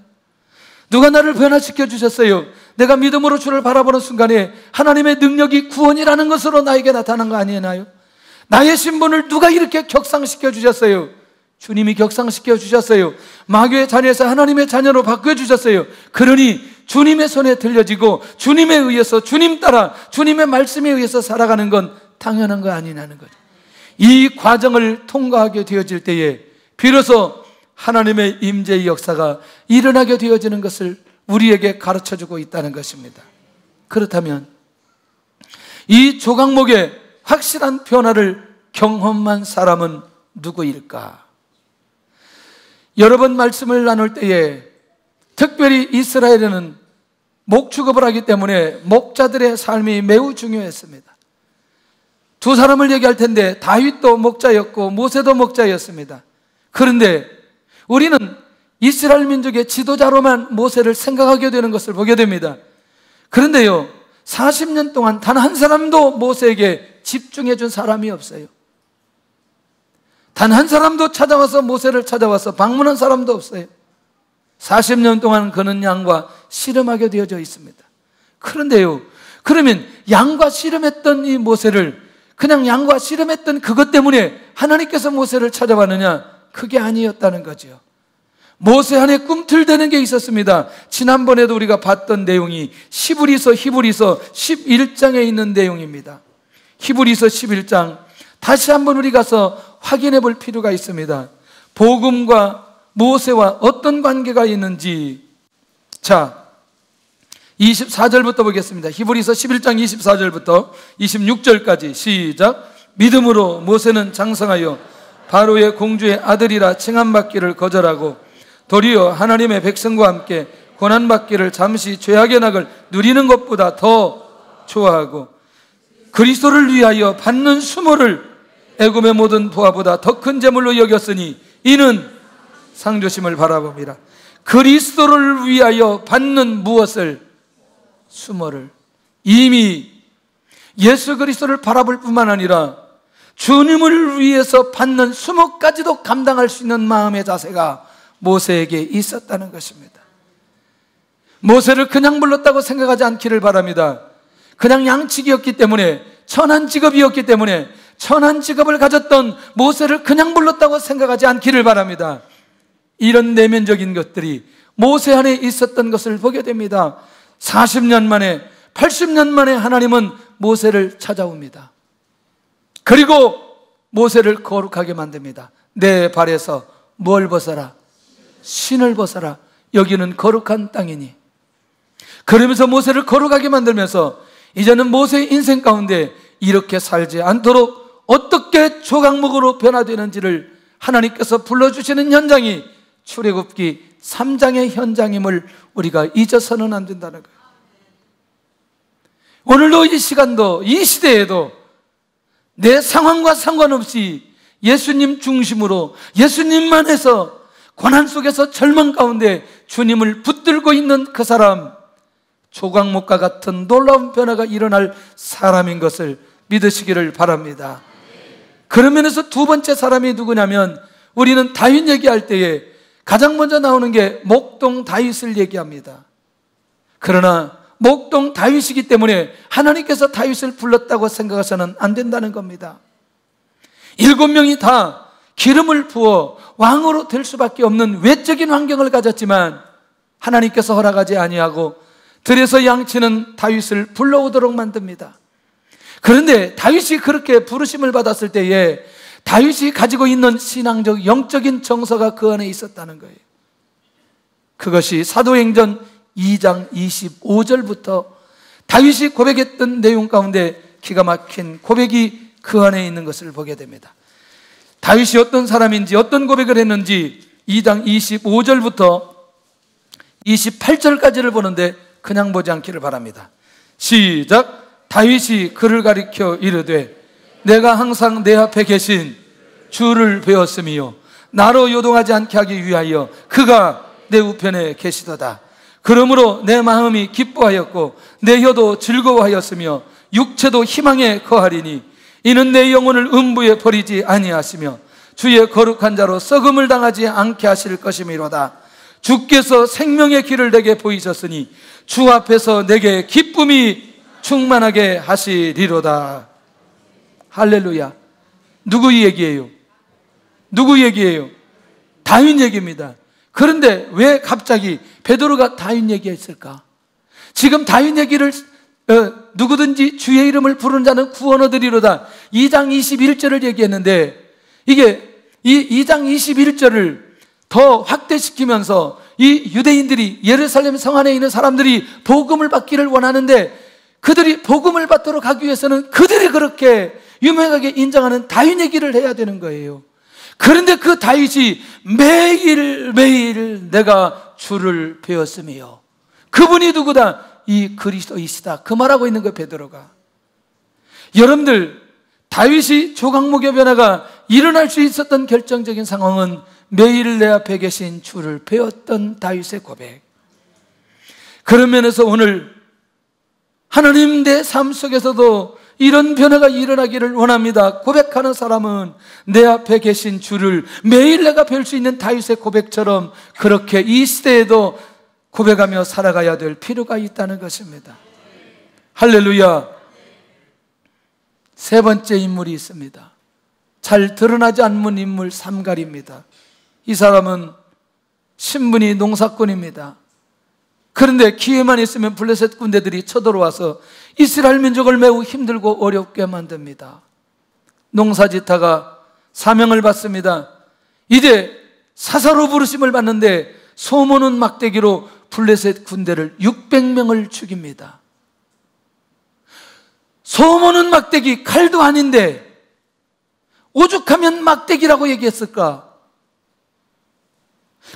누가 나를 변화시켜 주셨어요? 내가 믿음으로 주를 바라보는 순간에 하나님의 능력이 구원이라는 것으로 나에게 나타난 거 아니나요? 나의 신분을 누가 이렇게 격상시켜 주셨어요? 주님이 격상시켜 주셨어요. 마귀의 자녀에서 하나님의 자녀로 바꿔주셨어요. 그러니 주님의 손에 들려지고 주님에 의해서, 주님 따라 주님의 말씀에 의해서 살아가는 건 당연한 거 아니냐는 거죠. 이 과정을 통과하게 되어질 때에 비로소 하나님의 임재의 역사가 일어나게 되어지는 것을 우리에게 가르쳐주고 있다는 것입니다. 그렇다면 이 조각목의 확실한 변화를 경험한 사람은 누구일까? 여러 번 말씀을 나눌 때에 특별히 이스라엘에는 목 축업을 하기 때문에 목자들의 삶이 매우 중요했습니다. 두 사람을 얘기할 텐데 다윗도 목자였고 모세도 목자였습니다. 그런데 우리는 이스라엘 민족의 지도자로만 모세를 생각하게 되는 것을 보게 됩니다. 그런데요, 40년 동안 단 한 사람도 모세에게 집중해 준 사람이 없어요. 단 한 사람도 찾아와서 모세를 찾아와서 방문한 사람도 없어요. 40년 동안 그는 양과 씨름하게 되어져 있습니다. 그런데요, 그러면 양과 씨름했던 이 모세를 그냥 양과 씨름했던 그것 때문에 하나님께서 모세를 찾아왔느냐? 그게 아니었다는 거죠. 모세 안에 꿈틀대는 게 있었습니다. 지난번에도 우리가 봤던 내용이 히브리서 11장에 있는 내용입니다. 히브리서 11장 다시 한번 우리 가서 확인해 볼 필요가 있습니다. 복음과 모세와 어떤 관계가 있는지. 자, 24절부터 보겠습니다. 히브리서 11장 24절부터 26절까지 시작. 믿음으로 모세는 장성하여 바로의 공주의 아들이라 칭함받기를 거절하고 도리어 하나님의 백성과 함께 고난받기를 잠시 죄악의 낙을 누리는 것보다 더 좋아하고 그리스도를 위하여 받는 수모를 애굽의 모든 부하보다 더 큰 재물로 여겼으니 이는 상조심을 바라봅니다. 그리스도를 위하여 받는 무엇을? 수모를. 이미 예수 그리스도를 바라볼 뿐만 아니라 주님을 위해서 받는 수모까지도 감당할 수 있는 마음의 자세가 모세에게 있었다는 것입니다. 모세를 그냥 불렀다고 생각하지 않기를 바랍니다. 그냥 양치기였기 때문에, 천한 직업이었기 때문에 천한 직업을 가졌던 모세를 그냥 불렀다고 생각하지 않기를 바랍니다. 이런 내면적인 것들이 모세 안에 있었던 것을 보게 됩니다. 40년 만에, 80년 만에 하나님은 모세를 찾아옵니다. 그리고 모세를 거룩하게 만듭니다. 내 발에서 뭘 벗어라? 신을 벗어라. 여기는 거룩한 땅이니. 그러면서 모세를 거룩하게 만들면서 이제는 모세의 인생 가운데 이렇게 살지 않도록 어떻게 조각목으로 변화되는지를 하나님께서 불러주시는 현장이 출애굽기 3장의 현장임을 우리가 잊어서는 안 된다는 거예요. 오늘도 이 시간도 이 시대에도 내 상황과 상관없이 예수님 중심으로 예수님만 해서 고난 속에서 절망 가운데 주님을 붙들고 있는 그 사람, 조각목과 같은 놀라운 변화가 일어날 사람인 것을 믿으시기를 바랍니다. 그런 면에서 두 번째 사람이 누구냐면 우리는 다윗 얘기할 때에 가장 먼저 나오는 게 목동 다윗을 얘기합니다. 그러나 목동 다윗이기 때문에 하나님께서 다윗을 불렀다고 생각해서는 안 된다는 겁니다. 7명이 다 기름을 부어 왕으로 될 수밖에 없는 외적인 환경을 가졌지만 하나님께서 허락하지 아니하고 들에서 양치는 다윗을 불러오도록 만듭니다. 그런데 다윗이 그렇게 부르심을 받았을 때에 다윗이 가지고 있는 신앙적 영적인 정서가 그 안에 있었다는 거예요. 그것이 사도행전 2장 25절부터 다윗이 고백했던 내용 가운데 기가 막힌 고백이 그 안에 있는 것을 보게 됩니다. 다윗이 어떤 사람인지 어떤 고백을 했는지 2장 25절부터 28절까지를 보는데 그냥 보지 않기를 바랍니다. 시작. 다윗이 그를 가리켜 이르되 내가 항상 내 앞에 계신 주를 배웠으며 나로 요동하지 않게 하기 위하여 그가 내 우편에 계시도다. 그러므로 내 마음이 기뻐하였고 내 혀도 즐거워하였으며 육체도 희망에 거하리니 이는 내 영혼을 음부에 버리지 아니하시며 주의 거룩한 자로 썩음을 당하지 않게 하실 것이미로다. 주께서 생명의 길을 내게 보이셨으니 주 앞에서 내게 기쁨이 충만하게 하시리로다. 할렐루야. 누구 얘기예요? 누구 얘기예요? 다윗 얘기입니다. 그런데 왜 갑자기 베드로가 다윗 얘기했을까? 지금 다윗 얘기를 누구든지 주의 이름을 부르는 자는 구원 얻으리로다 2장 21절을 얘기했는데, 이게 이 2장 21절을 더 확대시키면서 이 유대인들이 예루살렘 성 안에 있는 사람들이 복음을 받기를 원하는데, 그들이 복음을 받도록 하기 위해서는 그들이 그렇게 유명하게 인정하는 다윗 얘기를 해야 되는 거예요. 그런데 그 다윗이 매일매일 내가 주를 배웠으며, 그분이 누구다? 이 그리스도이시다. 그 말하고 있는 거예요, 베드로가. 여러분들, 다윗이 조각목의 변화가 일어날 수 있었던 결정적인 상황은 매일 내 앞에 계신 주를 배웠던 다윗의 고백. 그런 면에서 오늘 하나님 내 삶 속에서도 이런 변화가 일어나기를 원합니다. 고백하는 사람은 내 앞에 계신 주를 매일 내가 뵐 수 있는 다윗의 고백처럼 그렇게 이 시대에도 고백하며 살아가야 될 필요가 있다는 것입니다. 할렐루야. 세 번째 인물이 있습니다. 잘 드러나지 않는 인물 삼갈입니다. 이 사람은 신분이 농사꾼입니다. 그런데 기회만 있으면 블레셋 군대들이 쳐들어와서 이스라엘 민족을 매우 힘들고 어렵게 만듭니다. 농사짓다가 사명을 받습니다. 이제 사사로 부르심을 받는데 소모는 막대기로 블레셋 군대를 600명을 죽입니다. 소모는 막대기, 칼도 아닌데 오죽하면 막대기라고 얘기했을까?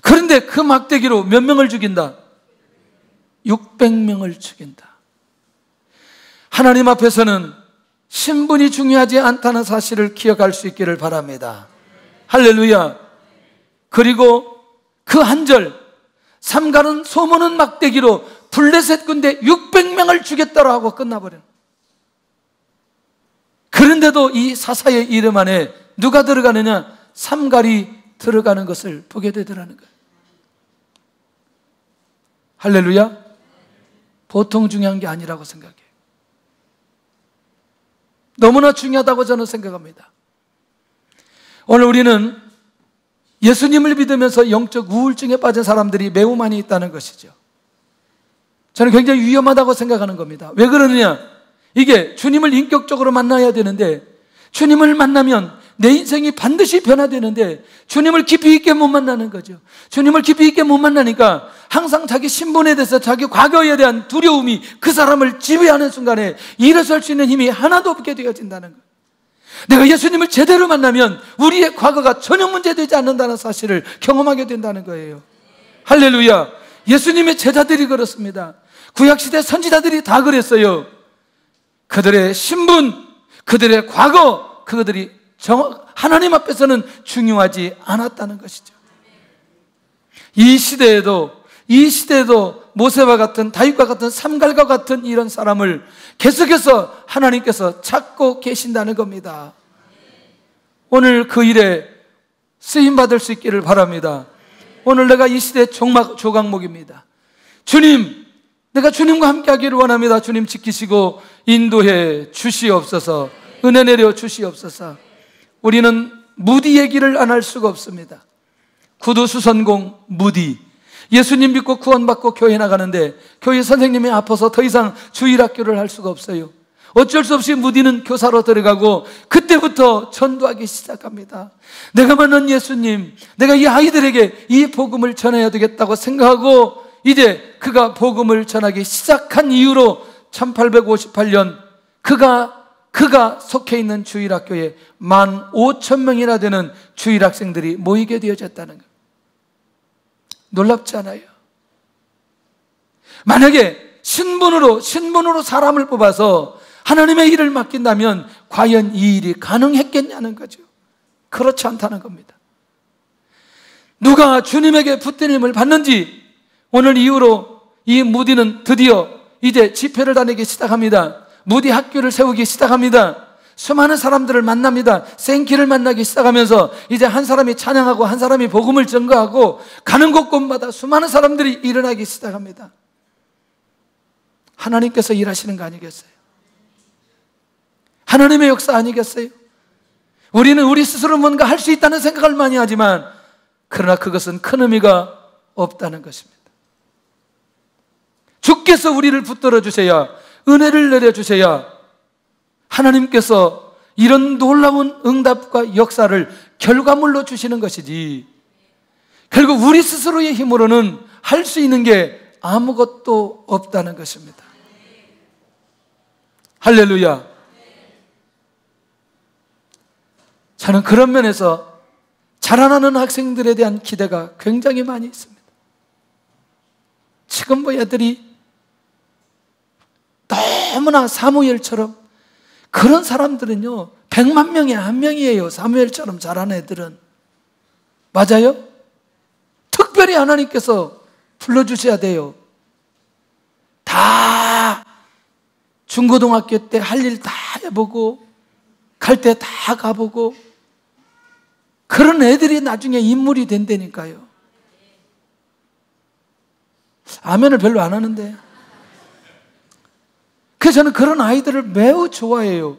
그런데 그 막대기로 몇 명을 죽인다? 600명을 죽인다. 하나님 앞에서는 신분이 중요하지 않다는 사실을 기억할 수 있기를 바랍니다. 할렐루야. 그리고 그 한 절, 삼갈은 소모는 막대기로 블레셋 군대 600명을 죽였다고 하고 끝나버려요. 그런데도 이 사사의 이름 안에 누가 들어가느냐? 삼갈이 들어가는 것을 보게 되더라는 거예요. 할렐루야. 보통 중요한 게 아니라고 생각해요. 너무나 중요하다고 저는 생각합니다. 오늘 우리는 예수님을 믿으면서 영적 우울증에 빠진 사람들이 매우 많이 있다는 것이죠. 저는 굉장히 위험하다고 생각하는 겁니다. 왜 그러느냐? 이게 주님을 인격적으로 만나야 되는데, 주님을 만나면 내 인생이 반드시 변화되는데 주님을 깊이 있게 못 만나는 거죠. 주님을 깊이 있게 못 만나니까 항상 자기 신분에 대해서, 자기 과거에 대한 두려움이 그 사람을 지배하는 순간에 일어설 수 있는 힘이 하나도 없게 되어진다는 거예요. 내가 예수님을 제대로 만나면 우리의 과거가 전혀 문제되지 않는다는 사실을 경험하게 된다는 거예요. 할렐루야. 예수님의 제자들이 그렇습니다. 구약시대 선지자들이 다 그랬어요. 그들의 신분, 그들의 과거, 그들이 하나님 앞에서는 중요하지 않았다는 것이죠. 이 시대에도 모세와 같은, 다윗과 같은, 삼갈과 같은 이런 사람을 계속해서 하나님께서 찾고 계신다는 겁니다. 오늘 그 일에 쓰임받을 수 있기를 바랍니다. 오늘 내가 이 시대의 조각목입니다. 주님, 내가 주님과 함께 하기를 원합니다. 주님 지키시고 인도해 주시옵소서. 은혜 내려 주시옵소서. 우리는 무디 얘기를 안 할 수가 없습니다. 구두수선공 무디. 예수님 믿고 구원받고 교회 나가는데 교회 선생님이 아파서 더 이상 주일학교를 할 수가 없어요. 어쩔 수 없이 무디는 교사로 들어가고 그때부터 전도하기 시작합니다. 내가 만난 예수님, 내가 이 아이들에게 이 복음을 전해야 되겠다고 생각하고 이제 그가 복음을 전하기 시작한 이후로 1858년 그가 속해 있는 주일학교에 15,000명이나 되는 주일학생들이 모이게 되어졌다는 거예요. 놀랍지 않아요? 만약에 신분으로 사람을 뽑아서 하나님의 일을 맡긴다면 과연 이 일이 가능했겠냐는 거죠. 그렇지 않다는 겁니다. 누가 주님에게 붙들림을 받는지 오늘 이후로 이 무디는 드디어 이제 집회를 다니기 시작합니다. 무디 학교를 세우기 시작합니다. 수많은 사람들을 만납니다. 생기를 만나기 시작하면서 이제 한 사람이 찬양하고 한 사람이 복음을 전거하고 가는 곳곳마다 수많은 사람들이 일어나기 시작합니다. 하나님께서 일하시는 거 아니겠어요? 하나님의 역사 아니겠어요? 우리는 우리 스스로 뭔가 할 수 있다는 생각을 많이 하지만 그러나 그것은 큰 의미가 없다는 것입니다. 주께서 우리를 붙들어 주셔야, 은혜를 내려주셔야 하나님께서 이런 놀라운 응답과 역사를 결과물로 주시는 것이지, 결국 우리 스스로의 힘으로는 할 수 있는 게 아무것도 없다는 것입니다. 할렐루야. 저는 그런 면에서 자라나는 학생들에 대한 기대가 굉장히 많이 있습니다. 지금 애들이 너무나 사무엘처럼, 그런 사람들은요 100만 명에 한 명이에요. 사무엘처럼 자라는 애들은. 맞아요? 특별히 하나님께서 불러주셔야 돼요. 다 중고등학교 때 할 일 다 해보고 갈 때 다 가보고 그런 애들이 나중에 인물이 된다니까요. 아멘을 별로 안 하는데. 그래서 저는 그런 아이들을 매우 좋아해요.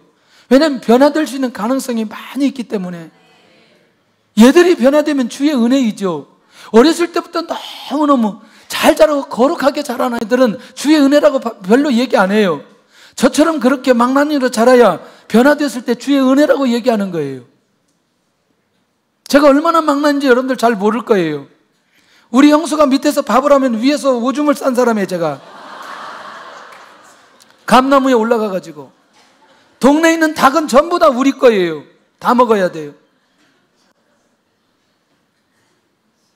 왜냐하면 변화될 수 있는 가능성이 많이 있기 때문에. 얘들이 변화되면 주의 은혜이죠. 어렸을 때부터 너무너무 잘 자라고 거룩하게 자란 아이들은 주의 은혜라고 별로 얘기 안 해요. 저처럼 그렇게 망나니로 자라야 변화됐을 때 주의 은혜라고 얘기하는 거예요. 제가 얼마나 망나니인지 여러분들 잘 모를 거예요. 우리 형수가 밑에서 밥을 하면 위에서 오줌을 싼 사람이에요. 제가 감나무에 올라가가지고 동네에 있는 닭은 전부 다 우리 거예요. 다 먹어야 돼요.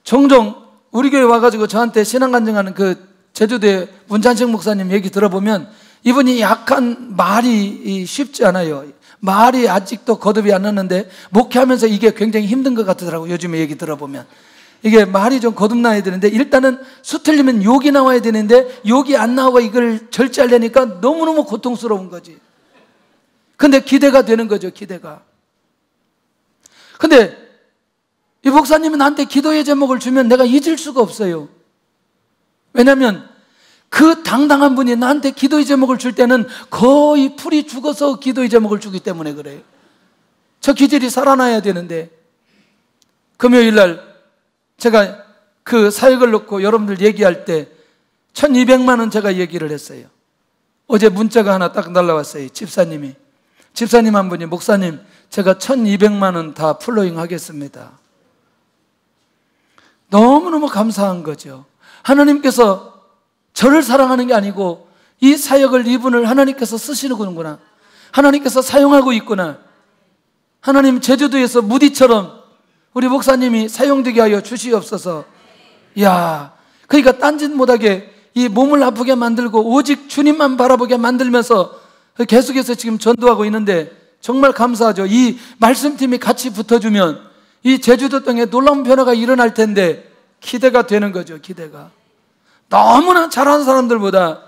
종종 우리 교회 와가지고 저한테 신앙간증하는 그 제주도의 문찬식 목사님 얘기 들어보면 이분이 약간 말이 쉽지 않아요. 말이 아직도 거듭이 안 났는데 목회하면서 이게 굉장히 힘든 것 같더라고요. 요즘에 얘기 들어보면 이게 말이 좀 거듭나야 되는데, 일단은 수틀리면 욕이 나와야 되는데 욕이 안 나오고 이걸 절제하려니까 너무너무 고통스러운 거지. 근데 기대가 되는 거죠. 기대가. 근데 이 목사님이 나한테 기도의 제목을 주면 내가 잊을 수가 없어요. 왜냐하면 그 당당한 분이 나한테 기도의 제목을 줄 때는 거의 풀이 죽어서 기도의 제목을 주기 때문에 그래요. 저 기질이 살아나야 되는데. 금요일 날 제가 그 사역을 놓고 여러분들 얘기할 때 1200만 원 제가 얘기를 했어요. 어제 문자가 하나 딱 날라왔어요. 집사님 한 분이, 목사님 제가 1200만 원 다 플로잉 하겠습니다. 너무너무 감사한 거죠. 하나님께서 저를 사랑하는 게 아니고 이 사역을, 이분을 하나님께서 쓰시는구나, 하나님께서 사용하고 있구나. 하나님, 제주도에서 무디처럼 우리 목사님이 사용되게 하여 주시옵소서. 이야, 그러니까 딴짓 못하게 이 몸을 아프게 만들고 오직 주님만 바라보게 만들면서 계속해서 지금 전도하고 있는데 정말 감사하죠. 이 말씀팀이 같이 붙어주면 이 제주도 땅에 놀라운 변화가 일어날 텐데 기대가 되는 거죠. 기대가. 너무나 잘하는 사람들보다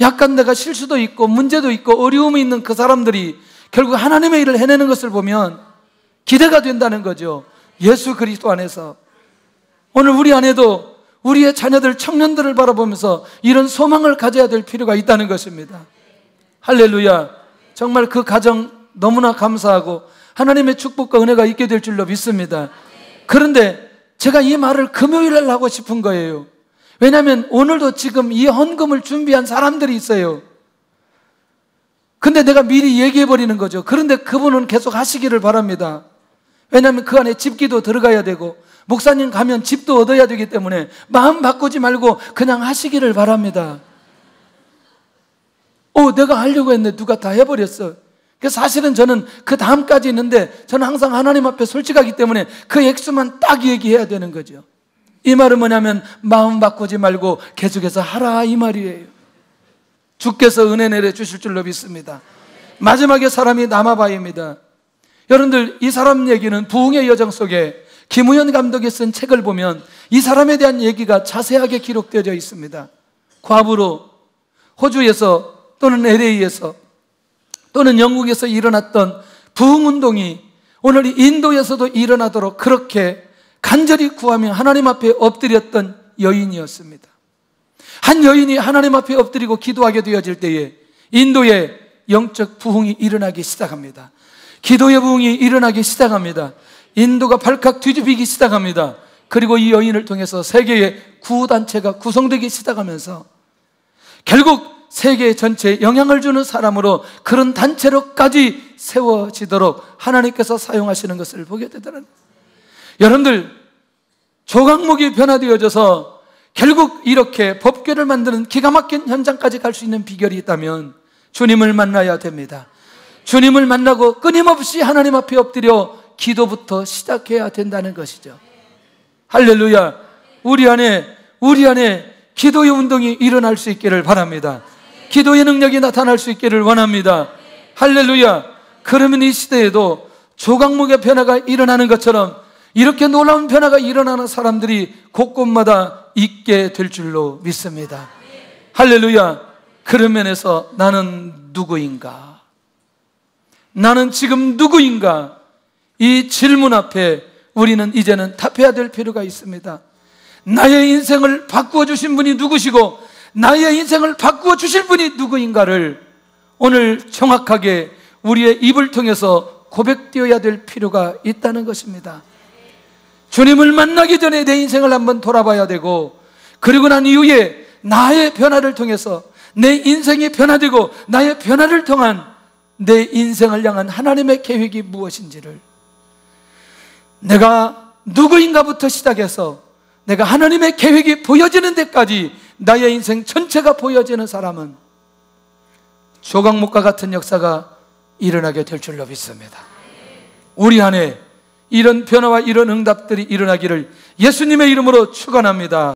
약간 내가 실수도 있고 문제도 있고 어려움이 있는 그 사람들이 결국 하나님의 일을 해내는 것을 보면 기대가 된다는 거죠. 예수 그리스도 안에서. 오늘 우리 안에도 우리의 자녀들, 청년들을 바라보면서 이런 소망을 가져야 될 필요가 있다는 것입니다. 할렐루야. 정말 그 가정 너무나 감사하고 하나님의 축복과 은혜가 있게 될 줄로 믿습니다. 그런데 제가 이 말을 금요일날 하고 싶은 거예요. 왜냐하면 오늘도 지금 이 헌금을 준비한 사람들이 있어요. 근데 내가 미리 얘기해버리는 거죠. 그런데 그분은 계속 하시기를 바랍니다. 왜냐하면 그 안에 집기도 들어가야 되고 목사님 가면 집도 얻어야 되기 때문에 마음 바꾸지 말고 그냥 하시기를 바랍니다. 내가 하려고 했는데 누가 다 해버렸어. 그래서 사실은 저는 그 다음까지 있는데 저는 항상 하나님 앞에 솔직하기 때문에 그 액수만 딱 얘기해야 되는 거죠. 이 말은 뭐냐면 마음 바꾸지 말고 계속해서 하라 이 말이에요. 주께서 은혜 내려주실 줄로 믿습니다. 마지막에 사람이 남아바입니다. 여러분들, 이 사람 얘기는 부흥의 여정 속에 김우현 감독이 쓴 책을 보면 이 사람에 대한 얘기가 자세하게 기록되어 있습니다. 과부로 호주에서 또는 LA에서 또는 영국에서 일어났던 부흥운동이 오늘 인도에서도 일어나도록 그렇게 간절히 구하며 하나님 앞에 엎드렸던 여인이었습니다. 한 여인이 하나님 앞에 엎드리고 기도하게 되어질 때에 인도에 영적 부흥이 일어나기 시작합니다. 기도의 부흥이 일어나기 시작합니다. 인도가 발칵 뒤집히기 시작합니다. 그리고 이 여인을 통해서 세계의 구단체가 구성되기 시작하면서 결국 세계 전체에 영향을 주는 사람으로 그런 단체로까지 세워지도록 하나님께서 사용하시는 것을 보게 되더라고요. 여러분들, 조각목이 변화되어져서 결국 이렇게 법궤를 만드는 기가 막힌 현장까지 갈 수 있는 비결이 있다면 주님을 만나야 됩니다. 주님을 만나고 끊임없이 하나님 앞에 엎드려 기도부터 시작해야 된다는 것이죠. 할렐루야. 우리 안에 기도의 운동이 일어날 수 있기를 바랍니다. 기도의 능력이 나타날 수 있기를 원합니다. 할렐루야. 그러면 이 시대에도 조각목의 변화가 일어나는 것처럼 이렇게 놀라운 변화가 일어나는 사람들이 곳곳마다 있게 될 줄로 믿습니다. 할렐루야. 그런 면에서 나는 누구인가? 나는 지금 누구인가? 이 질문 앞에 우리는 이제는 답해야 될 필요가 있습니다. 나의 인생을 바꾸어 주신 분이 누구시고 나의 인생을 바꾸어 주실 분이 누구인가를 오늘 정확하게 우리의 입을 통해서 고백되어야 될 필요가 있다는 것입니다. 주님을 만나기 전에 내 인생을 한번 돌아봐야 되고, 그리고 난 이후에 나의 변화를 통해서 내 인생이 변화되고 나의 변화를 통한 내 인생을 향한 하나님의 계획이 무엇인지를, 내가 누구인가부터 시작해서 내가 하나님의 계획이 보여지는 데까지 나의 인생 전체가 보여지는 사람은 조각목과 같은 역사가 일어나게 될 줄로 믿습니다. 우리 안에 이런 변화와 이런 응답들이 일어나기를 예수님의 이름으로 축원합니다.